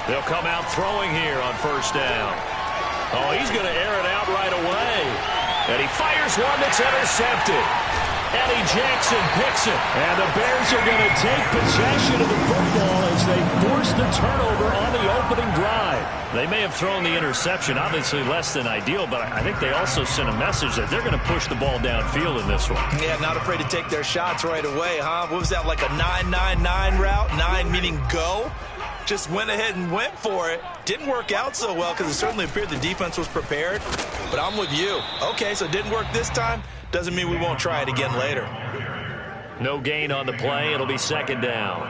They'll come out throwing here on first down. Oh, he's going to air it out right away. And he fires one that's intercepted. Eddie Jackson picks it. And the Bears are going to take possession of the football as they force the turnover on the opening drive. They may have thrown the interception, obviously less than ideal, but I think they also sent a message that they're going to push the ball downfield in this one. Yeah, not afraid to take their shots right away, huh? What was that, like a 9-9-9 route? 9 meaning go? Just went ahead and went for it. Didn't work out so well because it certainly appeared the defense was prepared. But I'm with you. Okay, so it didn't work this time. Doesn't mean we won't try it again later. No gain on the play. It'll be second down.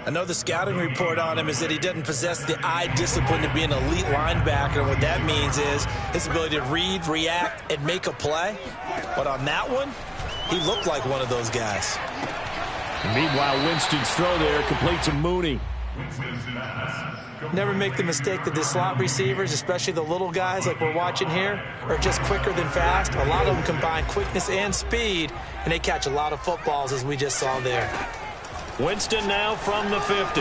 I know the scouting report on him is that he doesn't possess the eye discipline to be an elite linebacker. And what that means is his ability to read, react, and make a play. But on that one, he looked like one of those guys. Meanwhile, Winston's throw there complete to Mooney. Never make the mistake that the slot receivers, especially the little guys like we're watching here, are just quicker than fast. A lot of them combine quickness and speed, and they catch a lot of footballs, as we just saw there. Winston now from the 50.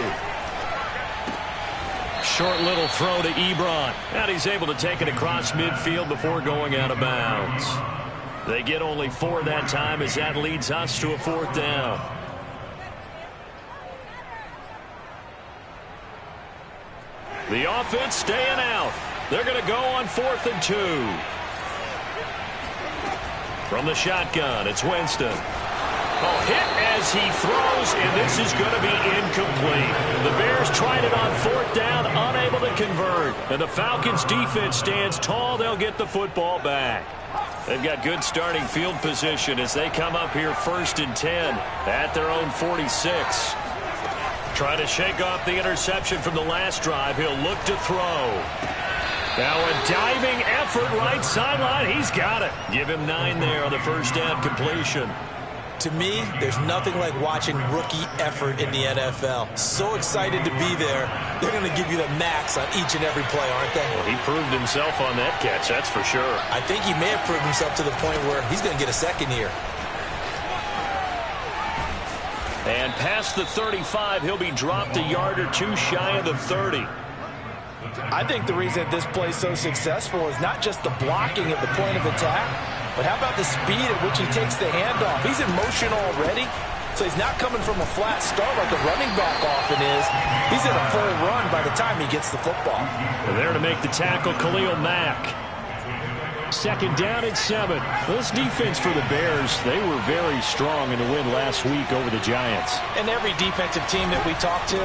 Short little throw to Ebron. And he's able to take it across midfield before going out of bounds. They get only 4 that time as that leads us to a 4th down. The offense staying out. They're going to go on 4th and 2. From the shotgun, it's Winston. Oh, hit as he throws, and this is going to be incomplete. The Bears tried it on 4th down, unable to convert. And the Falcons' defense stands tall. They'll get the football back. They've got good starting field position as they come up here 1st and 10 at their own 46. Trying to shake off the interception from the last drive. He'll look to throw. Now a diving effort right sideline. He's got it. Give him 9 there on the first down completion. To me, there's nothing like watching rookie effort in the NFL. So excited to be there. They're going to give you the max on each and every play, aren't they? Well, he proved himself on that catch, that's for sure. I think he may have proved himself to the point where he's going to get a second here. And past the 35, he'll be dropped a yard or 2 shy of the 30. I think the reason this play is so successful is not just the blocking at the point of attack, but how about the speed at which he takes the handoff? He's in motion already, so he's not coming from a flat start like a running back often is. He's in a full run by the time he gets the football. Well, there to make the tackle, Khalil Mack. Second down at 7. This defense for the Bears, they were very strong in the win last week over the Giants. And every defensive team that we talk to,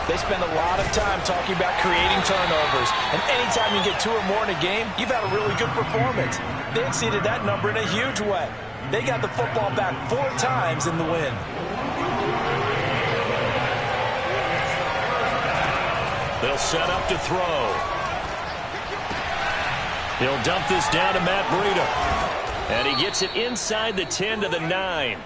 they spend a lot of time talking about creating turnovers. And anytime you get 2 or more in a game, you've had a really good performance. They exceeded that number in a huge way. They got the football back 4 times in the win. They'll set up to throw. He'll dump this down to Matt Breida. And he gets it inside the 10 to the 9.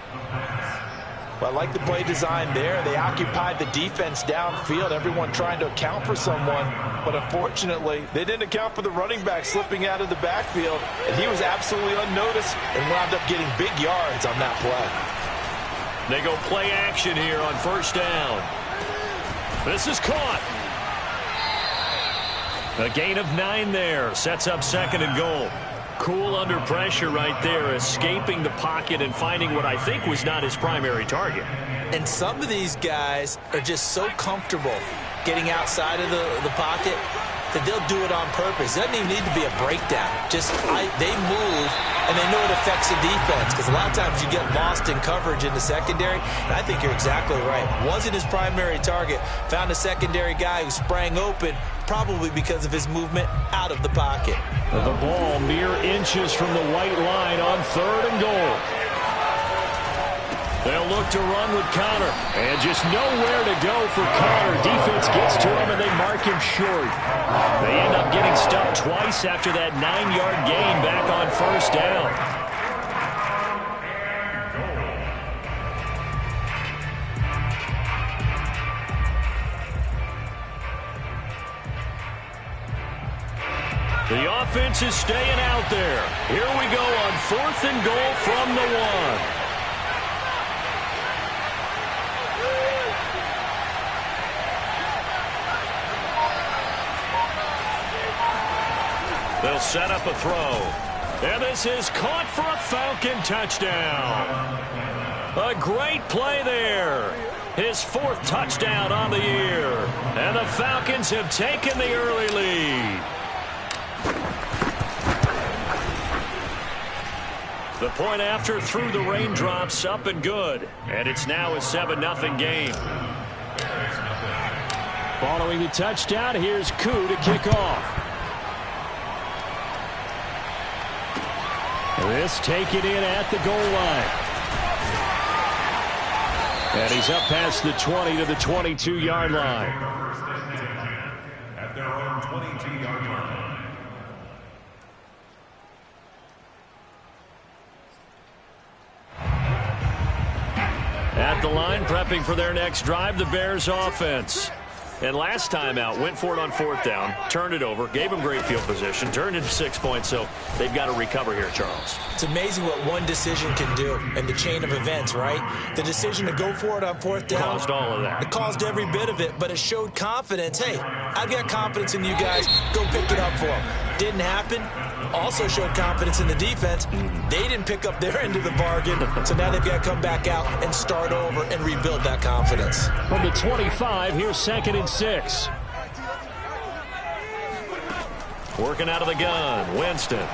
Well, I like the play design there. They occupied the defense downfield, everyone trying to account for someone. But unfortunately, they didn't account for the running back slipping out of the backfield. And he was absolutely unnoticed and wound up getting big yards on that play. They go play action here on first down. This is caught. A gain of 9 there. Sets up 2nd and goal. Cool under pressure right there, escaping the pocket and finding what I think was not his primary target. And some of these guys are just so comfortable getting outside of the pocket that they'll do it on purpose. It doesn't even need to be a breakdown. Just they move, and they know it affects the defense, because a lot of times you get lost in coverage in the secondary, and I think you're exactly right. Wasn't his primary target. Found a secondary guy who sprang open, probably because of his movement out of the pocket. The ball mere inches from the white line on 3rd and goal. They'll look to run with Connor. And just nowhere to go for Connor. Defense gets to him, and they mark him short. They end up getting stuffed twice after that 9-yard gain back on first down. The offense is staying out there. Here we go on 4th and goal from the 1. He'll set up a throw. And this is caught for a Falcon touchdown. A great play there. His 4th touchdown on the year. And the Falcons have taken the early lead. The point after through the raindrops, up and good. And it's now a 7-0 game. Following the touchdown, here's Koo to kick off. This taken in at the goal line. And he's up past the 20 to the 22-yard line. At their own 22-yard line. At the line, prepping for their next drive, the Bears offense. And last time out, went for it on 4th down, turned it over, gave them great field position, turned into 6 points, so they've got to recover here, Charles. It's amazing what one decision can do in the chain of events, right? The decision to go for it on 4th down. Caused all of that. It caused every bit of it, but it showed confidence. Hey, I've got confidence in you guys. Go pick it up for them. Didn't happen. Also showed confidence in the defense. They didn't pick up their end of the bargain, so now they've got to come back out and start over and rebuild that confidence. From the 25, here's 2nd and 6. Working out of the gun, Winston.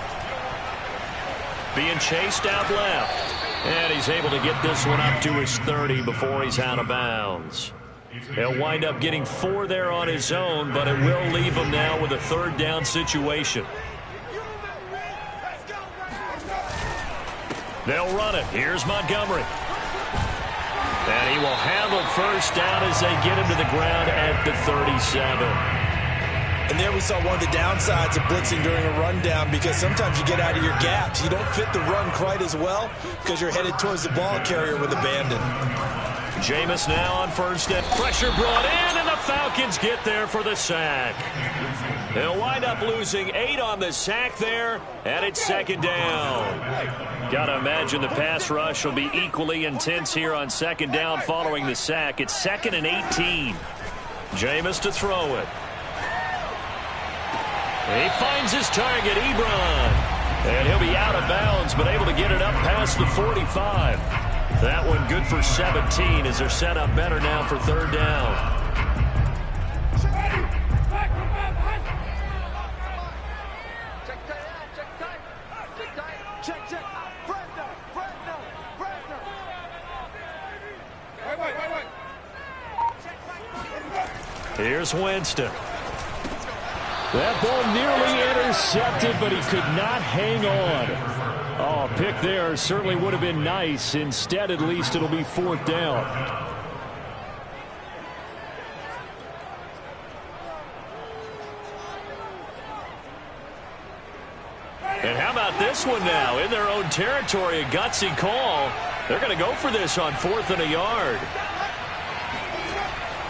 Being chased out left. And he's able to get this one up to his 30 before he's out of bounds. He'll wind up getting 4 there on his own, but it will leave him now with a 3rd down situation. They'll run it. Here's Montgomery. And he will handle 1st down as they get him to the ground at the 37. And there we saw one of the downsides of blitzing during a rundown, because sometimes you get out of your gaps. You don't fit the run quite as well because you're headed towards the ball carrier with abandon. Jameis now on 1st down. Pressure brought in, and the Falcons get there for the sack. They'll wind up losing 8 on the sack there, and it's 2nd down. Gotta imagine the pass rush will be equally intense here on 2nd down following the sack. It's 2nd and 18. Jameis to throw it. He finds his target, Ebron. And he'll be out of bounds, but able to get it up past the 45. That one good for 17 as they're set up better now for 3rd down. Here's Winston. That ball nearly intercepted, but he could not hang on. Oh, a pick there certainly would have been nice. Instead, at least, it'll be 4th down. And how about this one now? In their own territory, a gutsy call. They're going to go for this on 4th and a yard.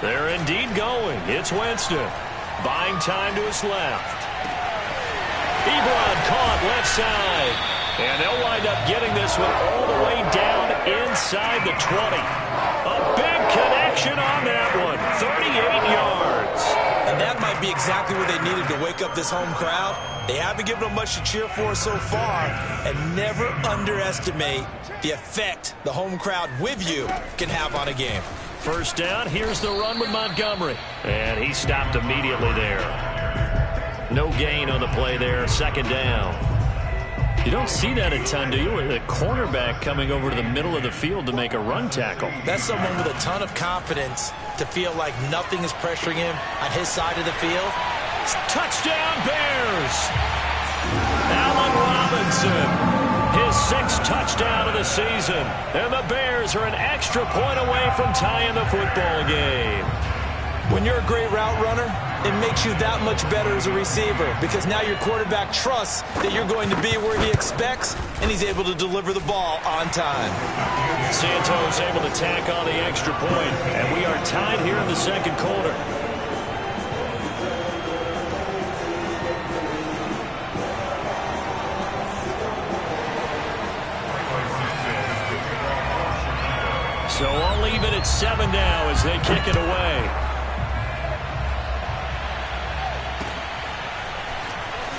They're indeed going. It's Winston. Buying time to his left. Ebron caught left side. And they'll wind up getting this one all the way down inside the 20. A big connection on that one. 38 yards. And that might be exactly what they needed to wake up this home crowd. They haven't given them much to cheer for so far. And never underestimate the effect the home crowd with you can have on a game. 1st down, here's the run with Montgomery. And he stopped immediately there. No gain on the play there, 2nd down. You don't see that a ton, do you? With a cornerback coming over to the middle of the field to make a run tackle. That's someone with a ton of confidence to feel like nothing is pressuring him on his side of the field. Touchdown, Bears! Allen Robinson. His 6th touchdown of the season. And the Bears are an extra point away from tying the football game. When you're a great route runner, it makes you that much better as a receiver, because now your quarterback trusts that you're going to be where he expects, and he's able to deliver the ball on time. Santos able to tack on the extra point, and we are tied here in the 2nd quarter. So I'll leave it at 7 now as they kick it away.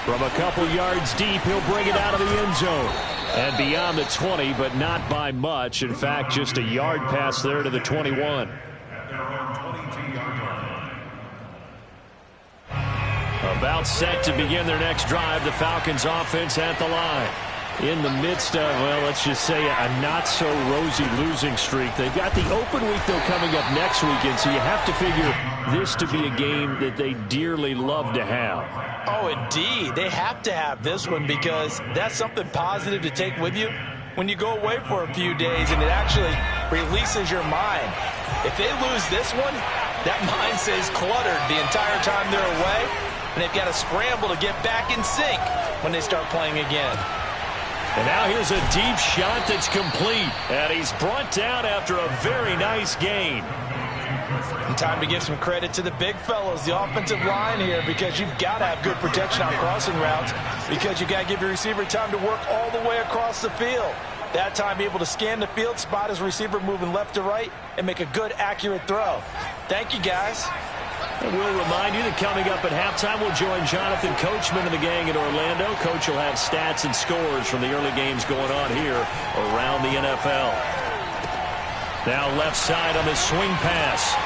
From a couple yards deep, he'll bring it out of the end zone. And beyond the 20, but not by much. In fact, just a yard pass there to the 21. About set to begin their next drive, the Falcons offense at the line. In the midst of, well, let's just say a not-so-rosy losing streak. They've got the open week, though, coming up next weekend, so you have to figure this to be a game that they dearly love to have. Oh, indeed. They have to have this one because that's something positive to take with you when you go away for a few days, and it actually releases your mind. If they lose this one, that mind stays cluttered the entire time they're away, and they've got to scramble to get back in sync when they start playing again. And now here's a deep shot that's complete. And he's brought down after a very nice gain. And time to give some credit to the big fellows, the offensive line here, because you've got to have good protection on crossing routes because you've got to give your receiver time to work all the way across the field. That time, be able to scan the field, spot his receiver moving left to right, and make a good, accurate throw. Thank you, guys. And we'll remind you that coming up at halftime, we'll join Jonathan Coachman and the gang in Orlando. Coach will have stats and scores from the early games going on here around the NFL. Now left side on the swing pass.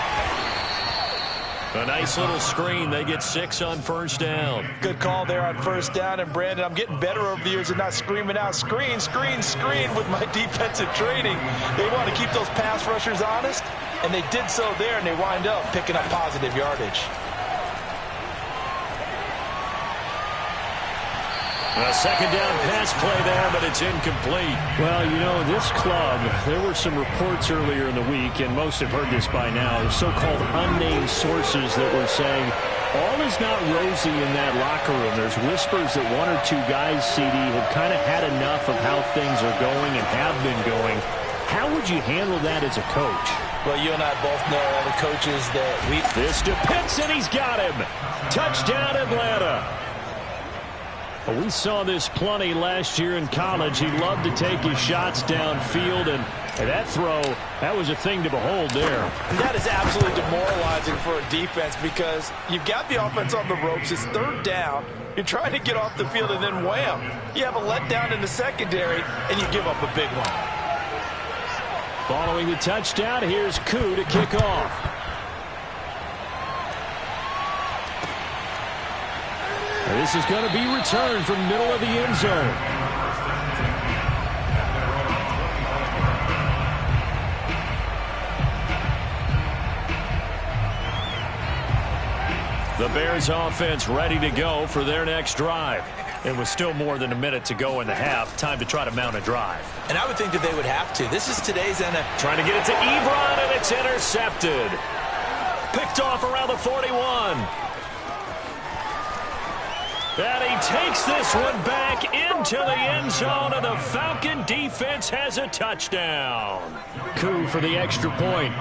A nice little screen. They get 6 on first down. Good call there on first down. And, Brandon, I'm getting better over the years and not screaming out, screen, screen, screen with my defensive training. They want to keep those pass rushers honest, and they did so there, and they wind up picking up positive yardage. A second down pass play there, but it's incomplete. Well, you know, this club, there were some reports earlier in the week, and most have heard this by now, so-called unnamed sources that were saying all is not rosy in that locker room. There's whispers that 1 or 2 guys, CD, have kind of had enough of how things are going and have been going. How would you handle that as a coach? Well, you and I both know all the coaches that we've... This to Pitts, and he's got him. Touchdown, Atlanta. Well, we saw this plenty last year in college. He loved to take his shots downfield, and that throw, that was a thing to behold there. And that is absolutely demoralizing for a defense because you've got the offense on the ropes. It's third down. You're trying to get off the field, and then wham. You have a letdown in the secondary, and you give up a big one. Following the touchdown, here's Koo to kick off. This is going to be returned from middle of the end zone. The Bears offense ready to go for their next drive. It was still more than a minute to go in the half. Time to try to mount a drive. And I would think that they would have to. This is today's NFL. Trying to get it to Ebron, and it's intercepted. Picked off around the 41. And he takes this one back into the end zone, and the Falcon defense has a touchdown. Koo for the extra point.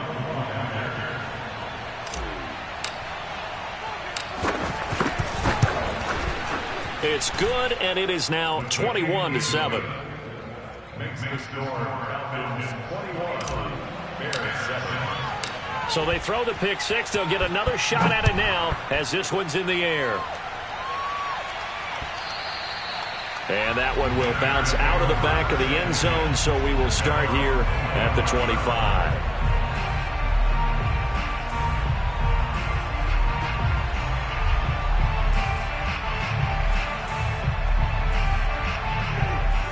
It's good, and it is now 21-7. Makes the score Falcons 21, Bears 7. So they throw the pick six. They'll get another shot at it now as this one's in the air. And that one will bounce out of the back of the end zone, so we will start here at the 25.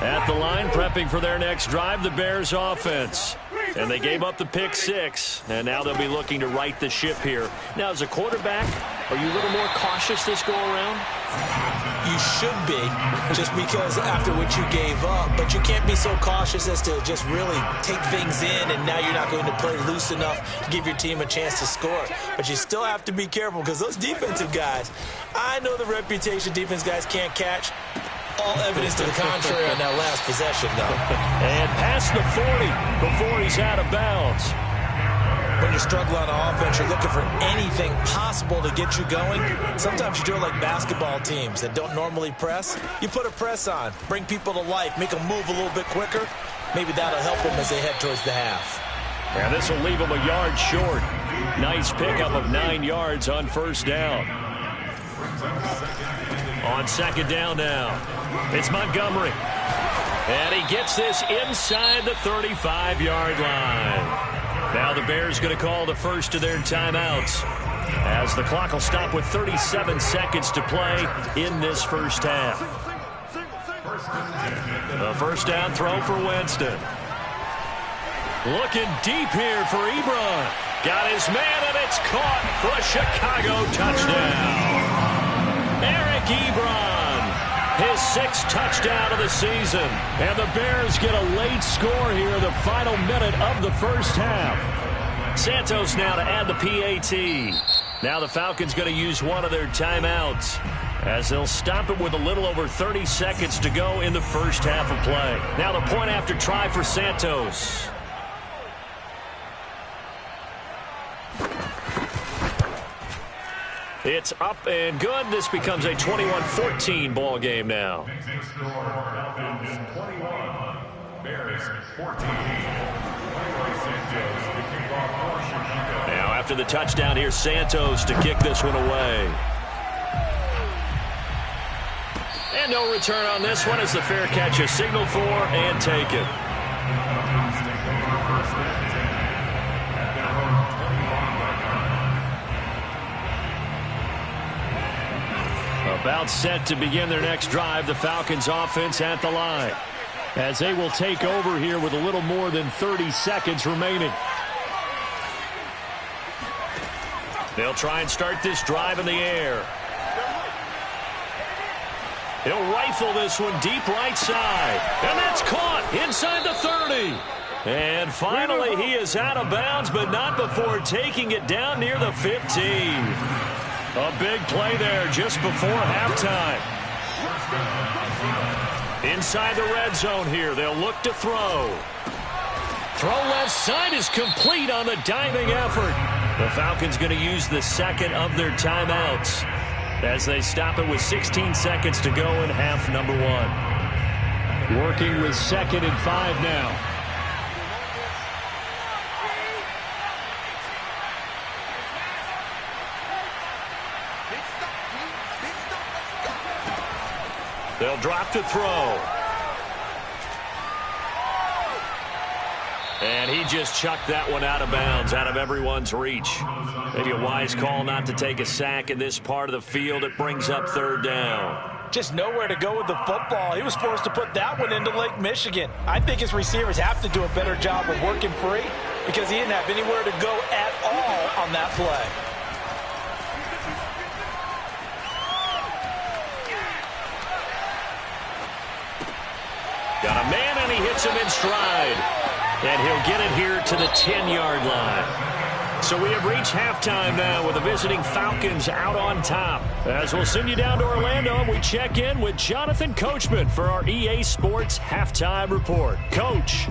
At the line, prepping for their next drive, the Bears offense. And they gave up the pick six, and now they'll be looking to right the ship here. Now, as a quarterback, are you a little more cautious this go-around? You should be, just because after what you gave up. But you can't be so cautious as to just really take things in, and now you're not going to play loose enough to give your team a chance to score. But you still have to be careful because those defensive guys, I know the reputation defense guys can't catch. All evidence to the contrary on that last possession, though. And past the 40 before he's out of bounds. When you're struggling on offense, you're looking for anything possible to get you going. Sometimes you do it like basketball teams that don't normally press. You put a press on, bring people to life, make them move a little bit quicker. Maybe that'll help them as they head towards the half. And this will leave them a yard short. Nice pickup of 9 yards on first down. On second down now, it's Montgomery. And he gets this inside the 35-yard line. Now the Bears going to call the first of their timeouts, as the clock will stop with 37 seconds to play in this first half. A first down throw for Winston. Looking deep here for Ebron. Got his man, and it's caught for a Chicago touchdown. Eric Ebron, his 6th touchdown of the season. And the Bears get a late score here, the final minute of the first half. Santos now to add the PAT. Now the Falcons going to use one of their timeouts, as they'll stop it with a little over 30 seconds to go in the first half of play. Now the point after try for Santos. It's up and good. This becomes a 21-14 ball game now. Now after the touchdown, here's Santos to kick this one away. And no return on this one as the fair catch is signaled for and taken. About set to begin their next drive, the Falcons offense at the line, as they will take over here with a little more than 30 seconds remaining. They'll try and start this drive in the air. He'll rifle this one deep right side. And that's caught inside the 30. And finally he is out of bounds, but not before taking it down near the 15. A big play there just before halftime. Inside the red zone here, they'll look to throw. Throw left side is complete on the diving effort. The Falcons going to use the second of their timeouts, as they stop it with 16 seconds to go in half number 1. Working with 2nd and 5 now. They'll drop to throw. And he just chucked that one out of bounds, out of everyone's reach. Maybe a wise call not to take a sack in this part of the field. It brings up 3rd down. Just nowhere to go with the football. He was forced to put that one into Lake Michigan. I think his receivers have to do a better job of working free, because he didn't have anywhere to go at all on that play. Got a man, and he hits him in stride. And he'll get it here to the 10-yard line. So we have reached halftime now with the visiting Falcons out on top. As we'll send you down to Orlando, we check in with Jonathan Coachman for our EA Sports Halftime Report. Coach.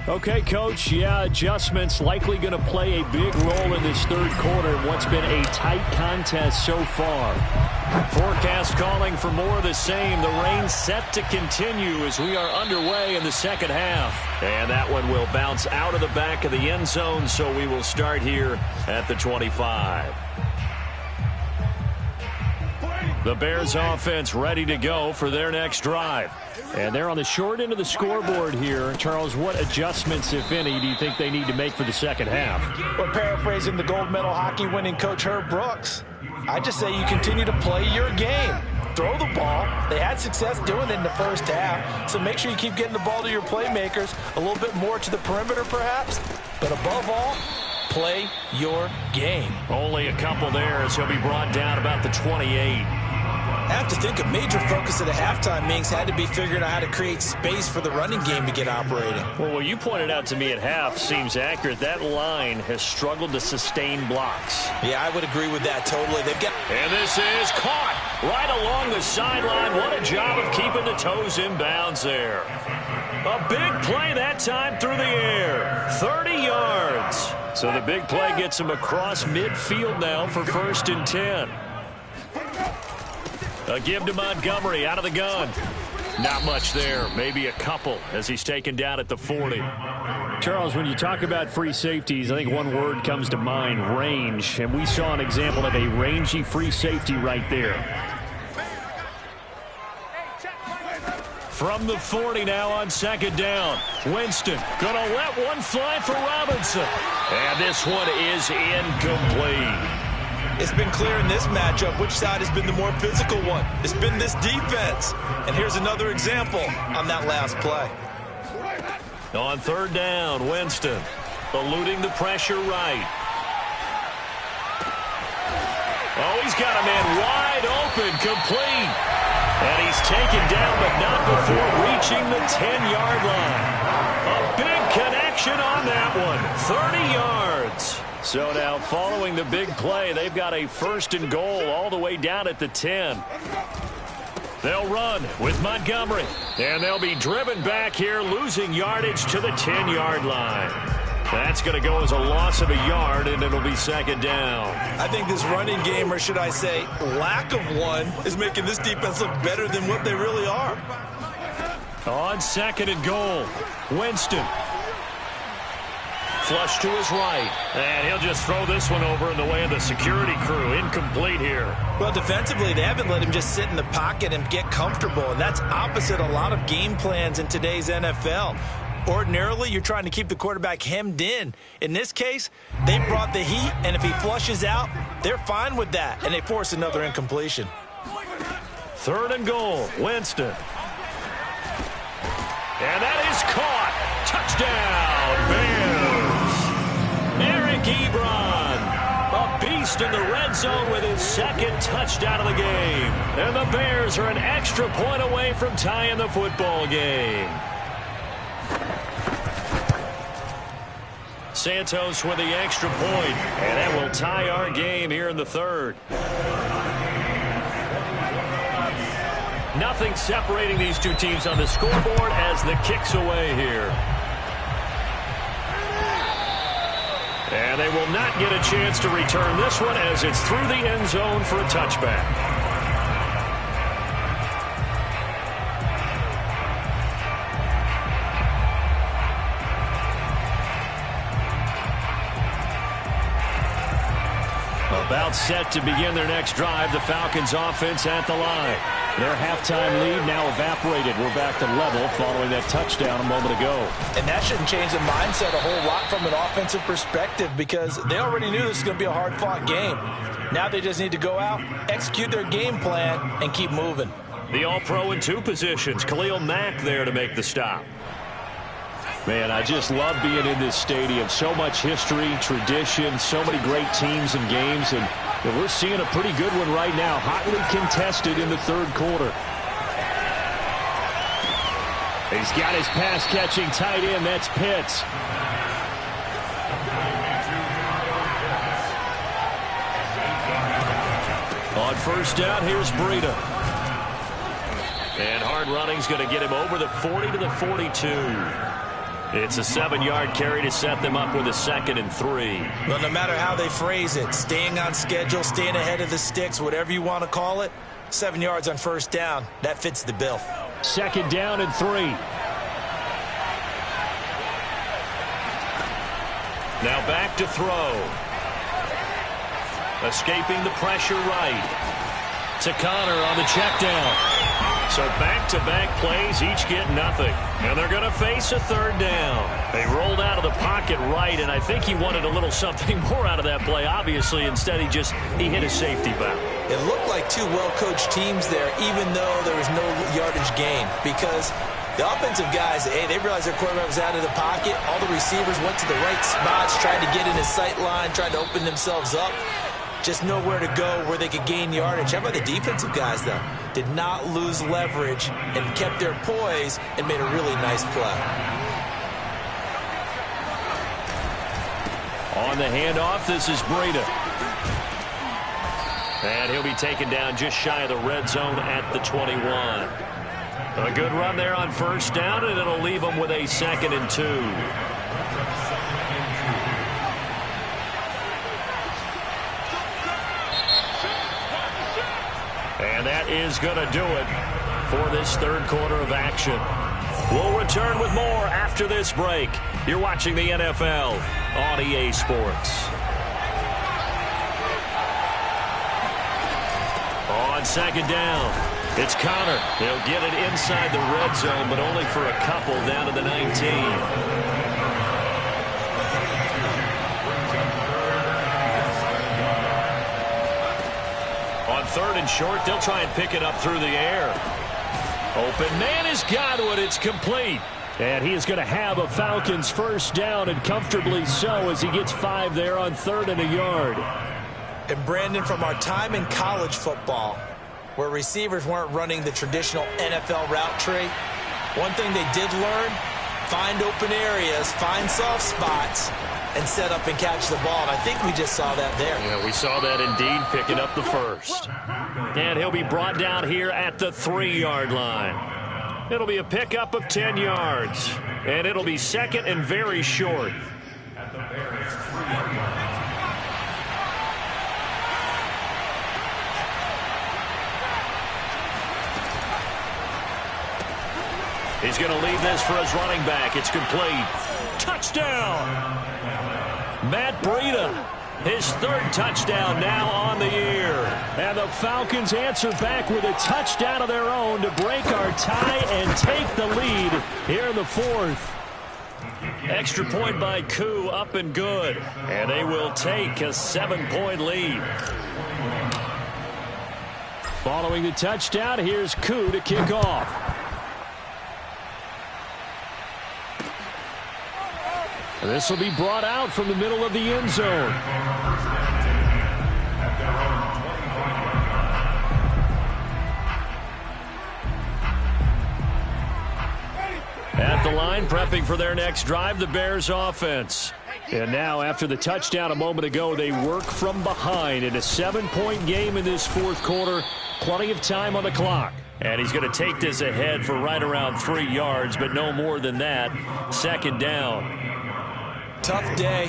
Okay, Coach, yeah, adjustments likely going to play a big role in this 3rd quarter in what's been a tight contest so far. Forecast calling for more of the same. The rain set to continue as we are underway in the second half. And that one will bounce out of the back of the end zone, so we will start here at the 25. The Bears offense ready to go for their next drive. And they're on the short end of the scoreboard here. Charles, what adjustments, if any, do you think they need to make for the second half? Well, paraphrasing the gold medal hockey winning coach Herb Brooks, I just say you continue to play your game. Throw the ball. They had success doing it in the first half, so make sure you keep getting the ball to your playmakers, a little bit more to the perimeter perhaps, but above all, play your game. Only a couple there as he'll be brought down about the 28. I have to think a major focus at the halftime meetings had to be figuring out how to create space for the running game to get operating. Well, what you pointed out to me at half seems accurate. That line has struggled to sustain blocks. Yeah, I would agree with that totally. And this is caught right along the sideline. What a job of keeping the toes in bounds there. A big play that time through the air. 30 yards. So the big play gets him across midfield now for 1st and 10. A give to Montgomery out of the gun. Not much there. Maybe a couple as he's taken down at the 40. Charles, when you talk about free safeties, I think one word comes to mind, range. And we saw an example of a rangy free safety right there. From the 40 now on second down. Winston going to let one fly for Robinson. And this one is incomplete. It's been clear in this matchup which side has been the more physical one. It's been this defense. And here's another example on that last play. On third down, Winston eluding the pressure right. Oh, he's got a man wide open, complete. And he's taken down, but not before reaching the 10-yard line. A big connection on that one, 30 yards. So now following the big play, they've got a first and goal all the way down at the 10. They'll run with Montgomery, and they'll be driven back here, losing yardage to the 10-yard line. That's going to go as a loss of a yard, and it'll be second down. I think this running game, or should I say lack of one, is making this defense look better than what they really are. On second and goal, Winston. Flush to his right, and he'll just throw this one over in the way of the security crew. Incomplete here. Well, defensively, they haven't let him just sit in the pocket and get comfortable, and that's opposite a lot of game plans in today's NFL. Ordinarily, you're trying to keep the quarterback hemmed in. In this case, they brought the heat, and if he flushes out, they're fine with that, and they force another incompletion. Third and goal, Winston. And that is caught. Touchdown, Bears. Eric Ebron, a beast in the red zone with his second touchdown of the game. And the Bears are an extra point away from tying the football game. Santos with the extra point, and that will tie our game here in the third. Nothing separating these two teams on the scoreboard as the kick's away here. And they will not get a chance to return this one as it's through the end zone for a touchback. About set to begin their next drive, the Falcons offense at the line. Their halftime lead now evaporated. We're back to level following that touchdown a moment ago. And that shouldn't change the mindset a whole lot from an offensive perspective because they already knew this was going to be a hard-fought game. Now they just need to go out, execute their game plan, and keep moving. The All-Pro in two positions. Khalil Mack there to make the stop. Man, I just love being in this stadium. So much history, tradition, so many great teams and games, and we're seeing a pretty good one right now. Hotly contested in the third quarter. He's got his pass-catching tight end. That's Pitts. On first down, here's Breida. And hard running's going to get him over the 40 to the 42. It's a 7-yard carry to set them up with a 2nd and 3. Well, no matter how they phrase it, staying on schedule, staying ahead of the sticks, whatever you want to call it, 7 yards on first down, that fits the bill. 2nd down and 3. Now back to throw. Escaping the pressure right. To Connor on the check down. So back-to-back plays, each get nothing. And they're going to face a third down. They rolled out of the pocket right, and I think he wanted a little something more out of that play, obviously. Instead, he hit a safety valve. It looked like two well-coached teams there, even though there was no yardage gain. Because the offensive guys, they realized their quarterback was out of the pocket. All the receivers went to the right spots, tried to get in his sight line, tried to open themselves up. Just know where to go, where they could gain yardage. How about the defensive guys, though? Did not lose leverage and kept their poise and made a really nice play. On the handoff, this is Breida. And he'll be taken down just shy of the red zone at the 21. A good run there on first down, and it'll leave them with a 2nd and 2. And that is going to do it for this third quarter of action. We'll return with more after this break. You're watching the NFL on EA Sports. On second down, it's Connor. He'll get it inside the red zone, but only for a couple down to the 19. On third and short, they'll try and pick it up through the air. Open man is Godwin. It's complete. And he is going to have a Falcons first down, and comfortably so, as he gets 5 there on 3rd and a yard. And Brandon, from our time in college football, where receivers weren't running the traditional NFL route tree, one thing they did learn, find open areas, find soft spots, and set up and catch the ball. And I think we just saw that there. Yeah, we saw that indeed, picking up the first. And he'll be brought down here at the 3-yard line. It'll be a pickup of 10 yards. And it'll be second and very short. He's going to leave this for his running back. It's complete. Touchdown! Matt Breida, his 3rd touchdown now on the year. And the Falcons answer back with a touchdown of their own to break our tie and take the lead here in the 4th. Extra point by Koo, up and good. And they will take a 7-point lead. Following the touchdown, here's Koo to kick off. This will be brought out from the middle of the end zone. At the line, prepping for their next drive, the Bears offense. And now, after the touchdown a moment ago, they work from behind in a 7-point game in this 4th quarter. Plenty of time on the clock. And he's going to take this ahead for right around 3 yards, but no more than that. 2nd down. Tough day,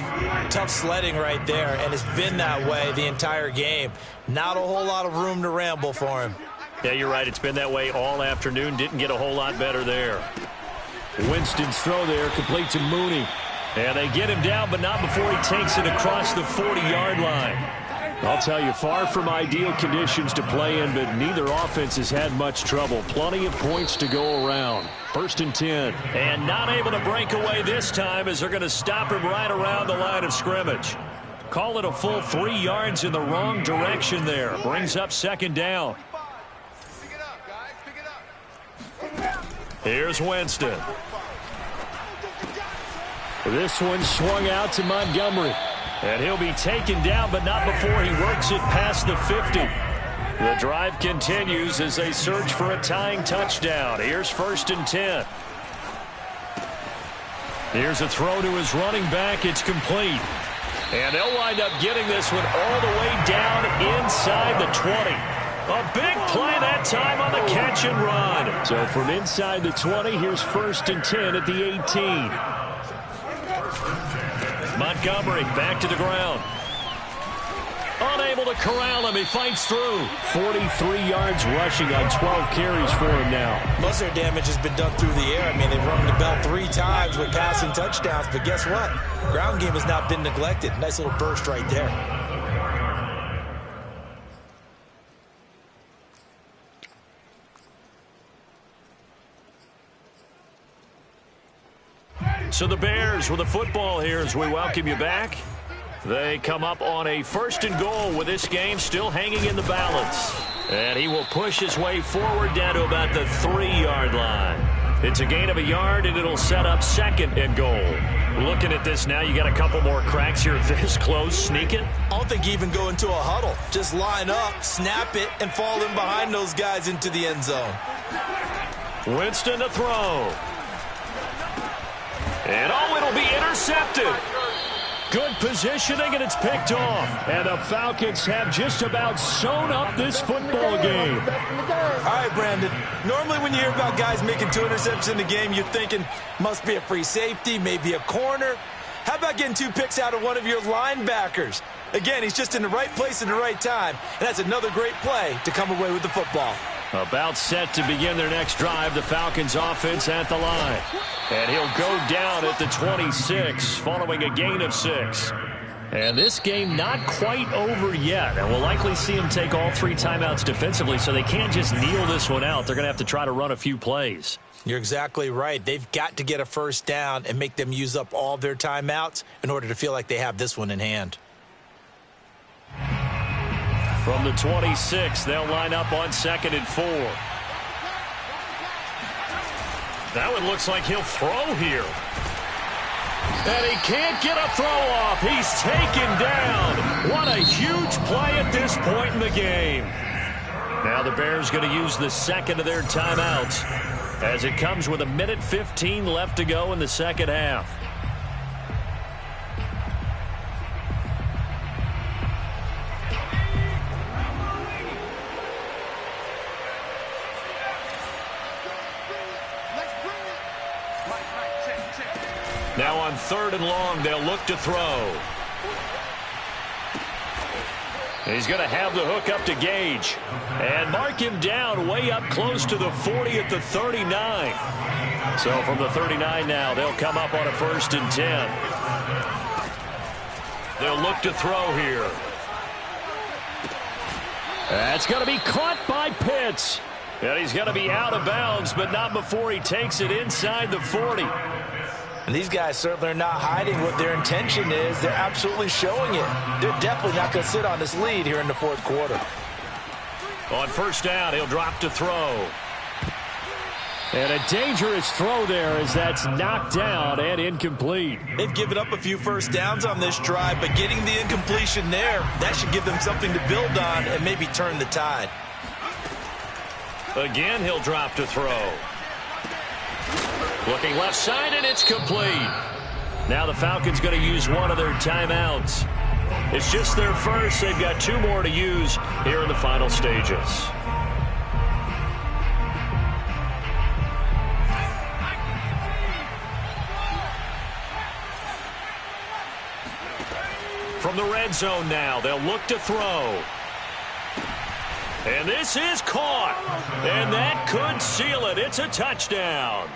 tough sledding right there, and it's been that way the entire game. Not a whole lot of room to ramble for him. Yeah, you're right. It's been that way all afternoon. Didn't get a whole lot better there. Winston's throw there complete to Mooney. And they get him down, but not before he takes it across the 40-yard line. I'll tell you, far from ideal conditions to play in, but neither offense has had much trouble. Plenty of points to go around. 1st and 10. And not able to break away this time as they're going to stop him right around the line of scrimmage. Call it a full 3 yards in the wrong direction there. Brings up 2nd down. Here's Winston. This one swung out to Montgomery. And he'll be taken down, but not before he works it past the 50. The drive continues as they search for a tying touchdown. Here's 1st and 10. Here's a throw to his running back. It's complete. And they'll wind up getting this one all the way down inside the 20. A big play that time on the catch and run. So from inside the 20, here's 1st and 10 at the 18. Montgomery back to the ground. Unable to corral him. He fights through. 43 yards rushing on 12 carries for him now. Most of their damage has been done through the air. I mean, they've rung the bell 3 times with passing touchdowns, but guess what? Ground game has not been neglected. Nice little burst right there. So the Bears with the football here as we welcome you back. They come up on a 1st and goal with this game still hanging in the balance. And he will push his way forward down to about the 3-yard line. It's a gain of a yard, and it'll set up 2nd and goal. Looking at this now, you got a couple more cracks here this close. Sneak it. I don't think you even go into a huddle. Just line up, snap it, and fall in behind those guys into the end zone. Winston to throw. And it'll be intercepted. Good positioning, and it's picked off. And the Falcons have just about sewn up this football game. All right, Brandon. Normally when you hear about guys making 2 interceptions in the game, you're thinking must be a free safety, maybe a corner. How about getting 2 picks out of one of your linebackers? Again, he's just in the right place at the right time, and that's another great play to come away with the football. About set to begin their next drive, the Falcons offense at the line. And he'll go down at the 26 following a gain of 6. And this game not quite over yet. And we'll likely see him take all 3 timeouts defensively, so they can't just kneel this one out. They're going to have to try to run a few plays. You're exactly right. They've got to get a first down and make them use up all their timeouts in order to feel like they have this one in hand. From the 26, they'll line up on 2nd and 4. That one looks like he'll throw here. And he can't get a throw off. He's taken down. What a huge play at this point in the game. Now the Bears going to use the second of their timeouts as it comes with 1:15 left to go in the second half. Now on 3rd and long, they'll look to throw. He's going to have the hook up to Gage. And mark him down way up close to the 40 at the 39. So from the 39 now, they'll come up on a 1st and 10. They'll look to throw here. That's going to be caught by Pitts. And he's going to be out of bounds, but not before he takes it inside the 40. And these guys certainly are not hiding what their intention is. They're absolutely showing it. They're definitely not going to sit on this lead here in the 4th quarter. On 1st down, he'll drop to throw. And a dangerous throw there as that's knocked down and incomplete. They've given up a few first downs on this drive, but getting the incompletion there, that should give them something to build on and maybe turn the tide. Again, he'll drop to throw. Looking left side, and it's complete. Now the Falcons going to use one of their timeouts. It's just their first. They've got 2 more to use here in the final stages. From the red zone now, they'll look to throw. And this is caught. And that could seal it. It's a touchdown.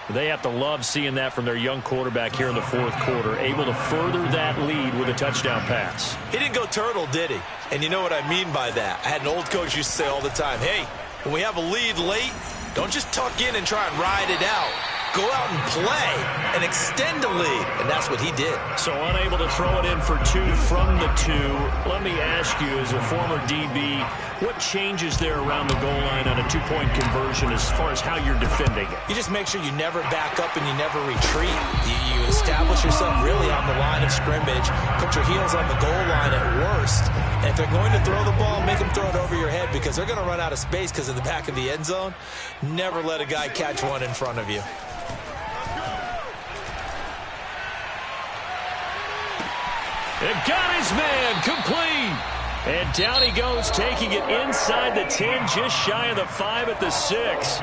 They have to love seeing that from their young quarterback here in the 4th quarter, able to further that lead with a touchdown pass. He didn't go turtle, did he? And you know what I mean by that. I had an old coach used to say all the time, hey, when we have a lead late, don't just tuck in and try and ride it out. Go out and play and extend the lead. And that's what he did. So unable to throw it in for 2 from the 2. Let me ask you, as a former DB, what changes there around the goal line on a 2-point conversion as far as how you're defending it? You just make sure you never back up and you never retreat. You establish yourself really on the line of scrimmage, put your heels on the goal line at worst. And if they're going to throw the ball, make them throw it over your head because they're going to run out of space because of the back of the end zone. Never let a guy catch one in front of you. And got his man complete. And down he goes, taking it inside the 10, just shy of the 5 at the 6.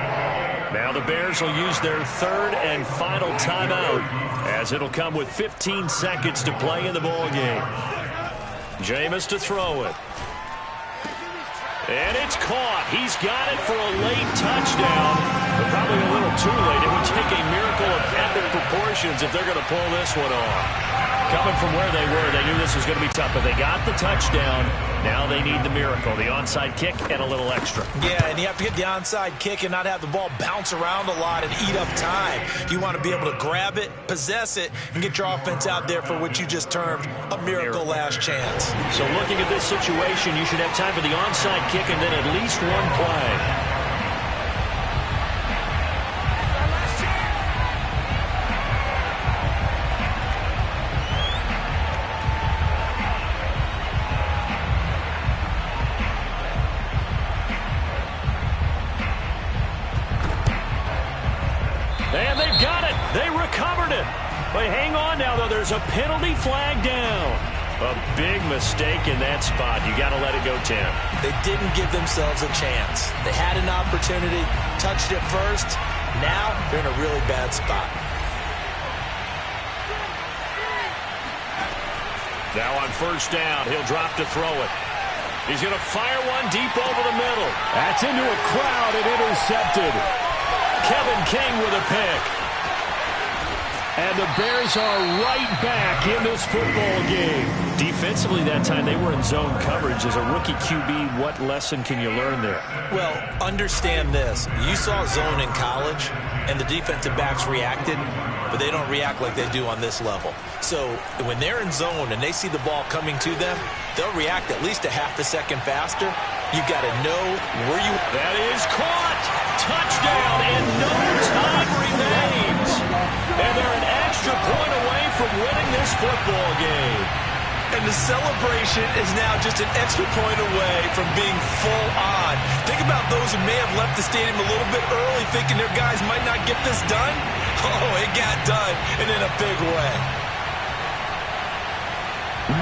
Now the Bears will use their 3rd and final timeout, as it'll come with 15 seconds to play in the ball game. Jameis to throw it. And it's caught. He's got it for a late touchdown, but probably a little too late. It would take a miracle of epic proportions if they're going to pull this one off. Coming from where they were, they knew this was going to be tough, but they got the touchdown. Now they need the miracle, the onside kick and a little extra. Yeah, and you have to get the onside kick and not have the ball bounce around a lot and eat up time. You want to be able to grab it, possess it, and get your offense out there for what you just termed a miracle last chance. So looking at this situation, you should have time for the onside kick and then at least one play. And they've got it. They recovered it. But hang on now, though. There's a penalty flag down. A big mistake in that spot. You got to let it go, Tim. They didn't give themselves a chance. They had an opportunity, touched it first. Now they're in a really bad spot. Now on 1st down, he'll drop to throw it. He's going to fire one deep over the middle. That's into a crowd and intercepted. Kevin King with a pick. And the Bears are right back in this football game. Defensively that time, they were in zone coverage. As a rookie QB, what lesson can you learn there? Well, understand this. You saw zone in college, and the defensive backs reacted, but they don't react like they do on this level. So when they're in zone and they see the ball coming to them, they'll react at least a half a second faster. You got to know where you... That is caught. Touchdown, and no time remains. And they're an extra point away from winning this football game. And the celebration is now just an extra point away from being full on. Think about those who may have left the stadium a little bit early thinking their guys might not get this done. Oh, it got done, and in a big way.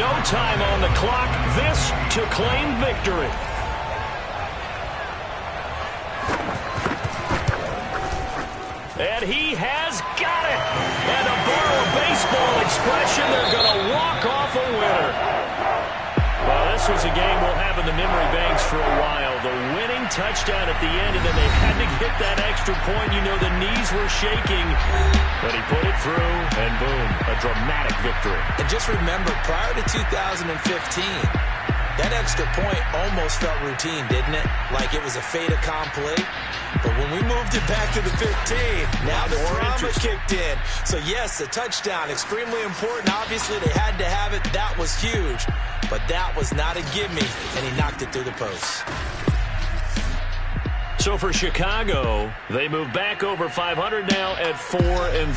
No time on the clock. This to claim victory. And he has got it. And to borrow a baseball expression, they're going to walk off a winner. Well, this was a game we'll have in the memory banks for a while. The winning touchdown at the end, and then they had to get that extra point. You know, the knees were shaking. But he put it through, and boom, a dramatic victory. And just remember, prior to 2015, that extra point almost felt routine, didn't it? Like it was a fait accompli. But when we moved it back to the 15, now the drama kicked in. So, yes, a touchdown, extremely important. Obviously, they had to have it. That was huge. But that was not a gimme, and he knocked it through the post. So for Chicago, they move back over 500 now at 4-3.